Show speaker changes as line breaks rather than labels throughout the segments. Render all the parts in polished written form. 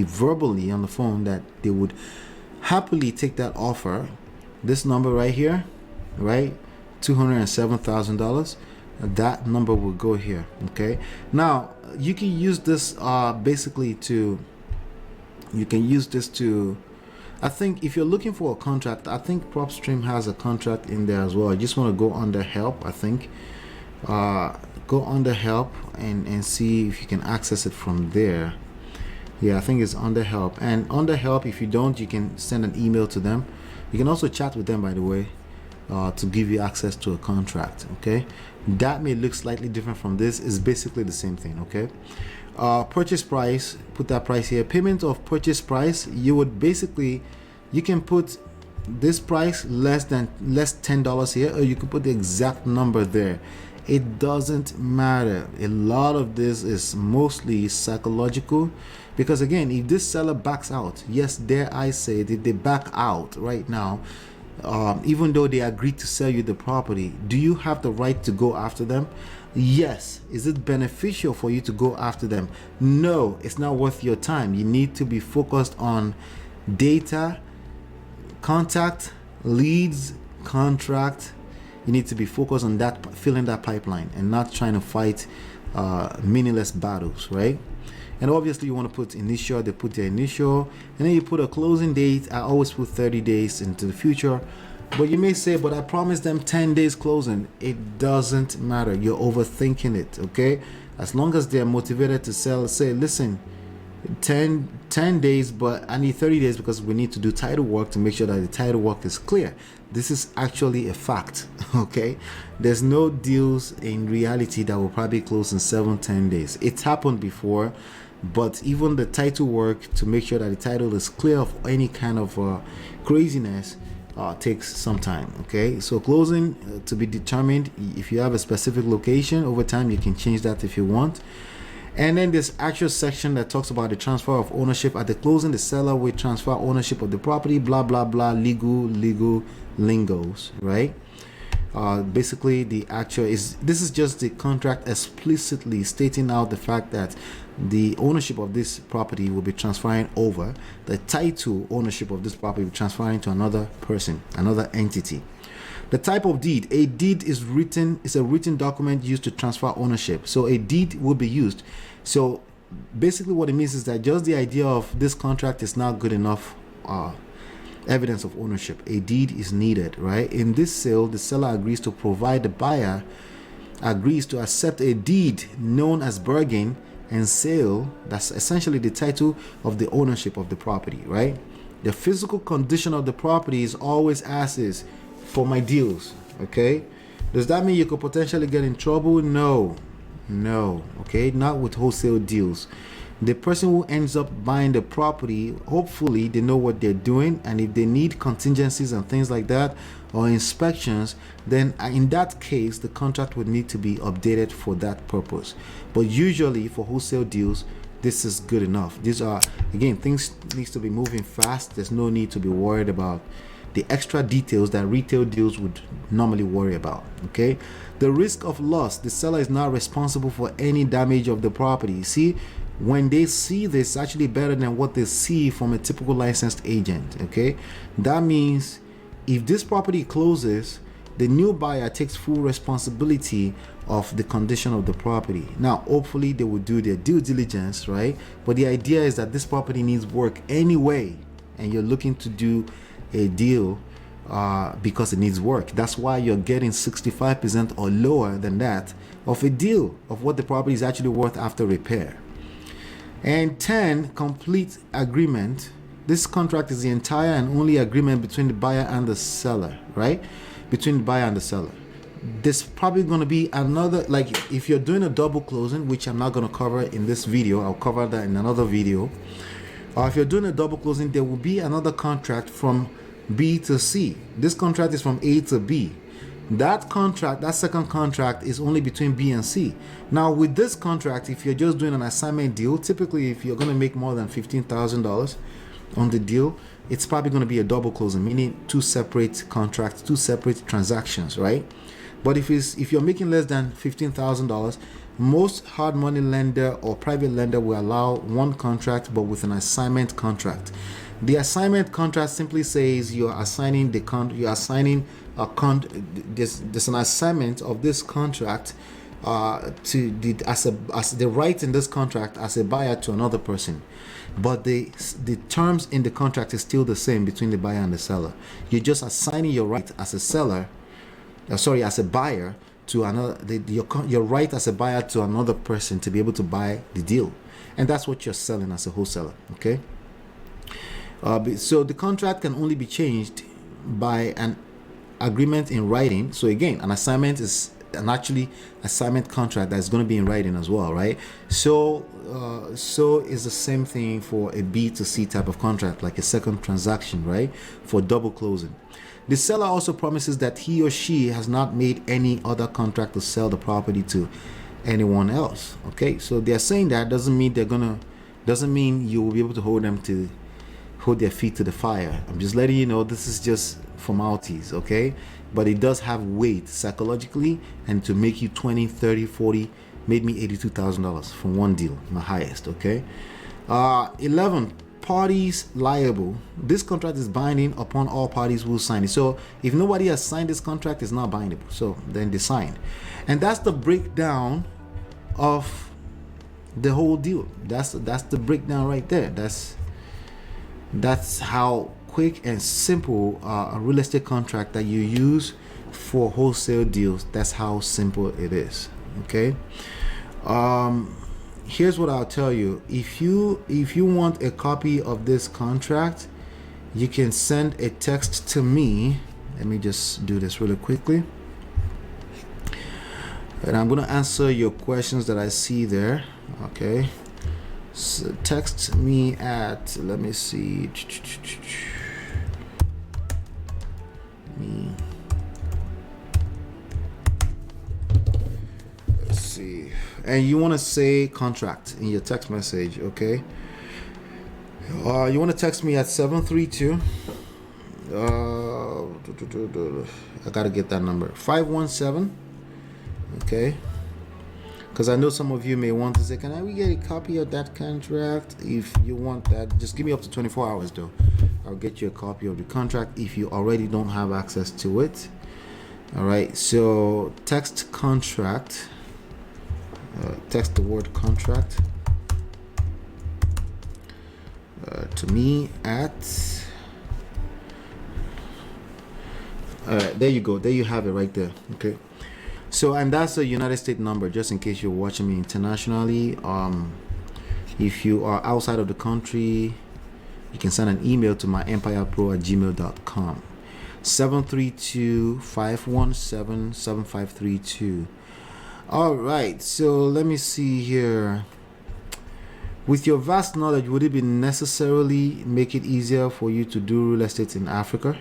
verbally on the phone that they would happily take that offer, this number right here, right, $207,000, that number will go here. Okay, now you can use this basically to, I think if you're looking for a contract, I think PropStream has a contract in there as well. I just want to go under help. I think go under help and see if you can access it from there. Yeah, I think it's under help. And under help, if you don't, you can send an email to them. You can also chat with them, by the way, to give you access to a contract. Okay, that may look slightly different from this. It's basically the same thing. Okay, purchase price, put that price here. Payment of purchase price, you would basically, you can put this price less $10 here, or you can put the exact number there. It doesn't matter. A lot of this is mostly psychological, because again, if this seller backs out, yes, dare I say it, if they back out right now, even though they agreed to sell you the property, do you have the right to go after them? Yes. Is it beneficial for you to go after them? No, it's not worth your time. You need to be focused on data, contact, leads, contract. You need to be focused on that, filling that pipeline, and not trying to fight meaningless battles, right? And obviously you want to put initial, they put their initial, and then you put a closing date. I always put 30 days into the future, but you may say, but I promised them 10 days closing. It doesn't matter. You're overthinking it. Okay, as long as they're motivated to sell, say, listen, 10 days, but I need 30 days because we need to do title work to make sure that the title work is clear. This is actually a fact. Okay, there's no deals in reality that will probably close in 7-10 days. It's happened before, but even the title work to make sure that the title is clear of any kind of craziness takes some time. Okay, so closing to be determined. If you have a specific location, over time you can change that if you want. And then this actual section that talks about the transfer of ownership. At the closing, the seller will transfer ownership of the property, blah blah blah, legal lingos, right? Basically the actual this is just the contract explicitly stating out the fact that the ownership of this property will be transferring over, the title ownership of this property will be transferring to another person, another entity. The type of deed. A deed is a written document used to transfer ownership. So a deed will be used. So basically what it means is that just the idea of this contract is not good enough evidence of ownership. A deed is needed, right? In this sale, the seller agrees to provide, the buyer agrees to accept a deed known as bargain and sale. That's essentially the title of the ownership of the property, right? The physical condition of the property is always as is for my deals. Okay, does that mean you could potentially get in trouble? No, okay, not with wholesale deals. The person who ends up buying the property, hopefully they know what they're doing, and if they need contingencies and things like that, or inspections, then in that case the contract would need to be updated for that purpose. But usually for wholesale deals, this is good enough. These are, again, things needs to be moving fast. There's no need to be worried about the extra details that retail deals would normally worry about. Okay, the risk of loss. The seller is not responsible for any damage of the property. See, when they see this, actually better than what they see from a typical licensed agent. Okay, that means if this property closes, the new buyer takes full responsibility of the condition of the property. Now, hopefully they will do their due diligence, right? But the idea is that this property needs work anyway, and you're looking to do a deal because it needs work. That's why you're getting 65% or lower than that of a deal of what the property is actually worth after repair. And 10, complete agreement. This contract is the entire and only agreement between the buyer and the seller, right? Between the buyer and the seller. There's probably going to be another, like if you're doing a double closing, which I'm not going to cover in this video, I'll cover that in another video. Or if you're doing a double closing, there will be another contract from B to C. This contract is from A to B. That contract, that second contract, is only between B and C. Now with this contract, if you're just doing an assignment deal, typically if you're going to make more than $15,000 on the deal, it's probably going to be a double closing, meaning two separate contracts, two separate transactions, right? But if you're making less than $15,000, Most hard money lender or private lender will allow one contract, but with an assignment contract. The assignment contract simply says you are assigning there's an assignment of this contract to the right in this contract as a buyer to another person, but the terms in the contract is still the same between the buyer and the seller. You're just assigning your right as a seller, as a buyer to another, your right as a buyer to another person to be able to buy the deal, and that's what you're selling as a wholesaler. Okay. So the contract can only be changed by an agreement in writing. So again, an assignment is an actually assignment contract that's going to be in writing as well, right? So is the same thing for a B2C type of contract, like a second transaction, right? For double closing. The seller also promises that he or she has not made any other contract to sell the property to anyone else. Okay, so they're saying that doesn't mean you will be able to hold their feet to the fire. I'm just letting you know this is just formalities, okay? But it does have weight psychologically, and to make you 20, 30, 40, made me $82,000 from one deal, my highest, okay? 11, parties liable. This contract is binding upon all parties who sign it. So if nobody has signed this contract, it's not bindable. So then they signed. And that's the breakdown of the whole deal. That's the breakdown right there. That's how quick and simple a real estate contract that you use for wholesale deals. That's how simple it is. Okay. Here's what I'll tell you. If you want a copy of this contract, you can send a text to me. Let me just do this really quickly, and I'm going to answer your questions that I see there. Okay. So text me at, let me see, let's see, and you want to say contract in your text message, okay? You want to text me at 732 I gotta get that number, 517, okay? Because I know some of you may want to say, can we get a copy of that contract? If you want that, just give me up to 24 hours though. I'll get you a copy of the contract if you already don't have access to it. All right, so text contract, text the word contract to me at, there you go. There you have it right there, okay? So, and that's a United States number, just in case you're watching me internationally. If you are outside of the country, you can send an email to myEmpirePRO@gmail.com. 732-517-7532. All right, so let me see here. With your vast knowledge, would it be necessarily make it easier for you to do real estate in Africa?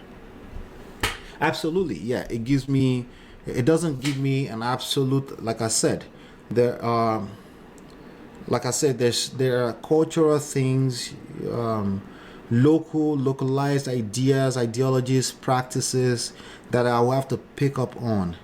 Absolutely, yeah. It doesn't give me an absolute, like I said, there are cultural things, localized ideas, ideologies, practices that I will have to pick up on